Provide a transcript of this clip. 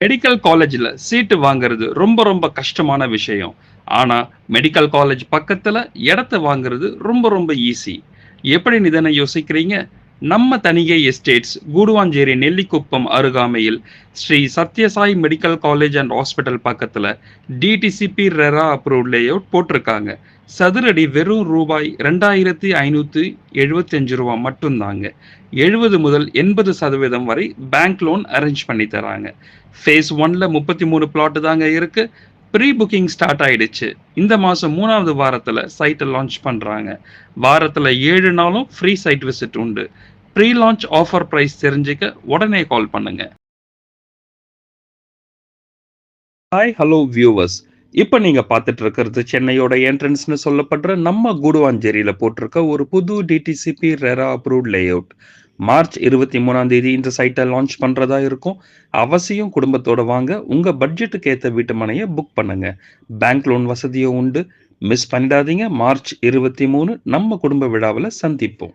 Medical காலேஜ்ல சீட்டு வாங்குறது ரொம்ப ரொம்ப கஷ்டமான விஷயம். ஆனா, மெடிக்கல் காலேஜ் பக்கத்துல இடத்த வாங்குறது ரொம்ப ரொம்ப ஈஸி. எப்படின்னு தானே யோசிக்கிறீங்க? நம்ம தனிகை எஸ்டேட்ஸ், கூடுவாஞ்சேரி நெல்லிக்குப்பம் அருகாமையில் Sri Sathyasai medical college and hospital பக்கத்துல டிடிசிபி ரெரா அப்ரூவ்ட் லேஅவுட் போட்டிருக்காங்க. சதுரடி வெறும் ரூபாய் 2575 ரூபா மட்டும்தாங்க. 70 முதல் 80% வரை பேங்க் லோன் அரேஞ்ச் பண்ணி தராங்க. ஃபேஸ் 1ல 33 பிளாட் தாங்க இருக்கு. ப்ரீ புக்கிங் ஸ்டார்ட் ஆயிடுச்சு. இந்த மாசம் 3வது வாரத்துல சைட்ட லான்ச் பண்றாங்க. வாரத்துல 7 நாளும் ஃப்ரீ சைட் விசிட் உண்டு. ப்ரீ லான்ச் ஆஃபர் பிரைஸ் தெரிஞ்சுக்க உடனே கால் பண்ணுங்க. Hi hello viewers. இப்போ நீங்க பார்த்துட்டு இருக்கிறது சென்னையோட என்ட்ரன்ஸ்னு சொல்லப்படுற நம்ம கூடுவாஞ்சேரியில போட்டிருக்க ஒரு புது DTCP RERA approved layout. March 23ஆம் தேதி இந்த சைட்டை லான்ச் பண்றதா இருக்கும். அவசியம் குடும்பத்தோட வாங்க. உங்க பட்ஜெட்டுக்கு ஏத்த வீட்டு மனையை புக் பண்ணுங்க. பேங்க் லோன் வசதியும் உண்டு. மிஸ் பண்ணிடாதீங்க. மார்ச் 23 நம்ம குடும்ப விழாவில் சந்திப்போம்.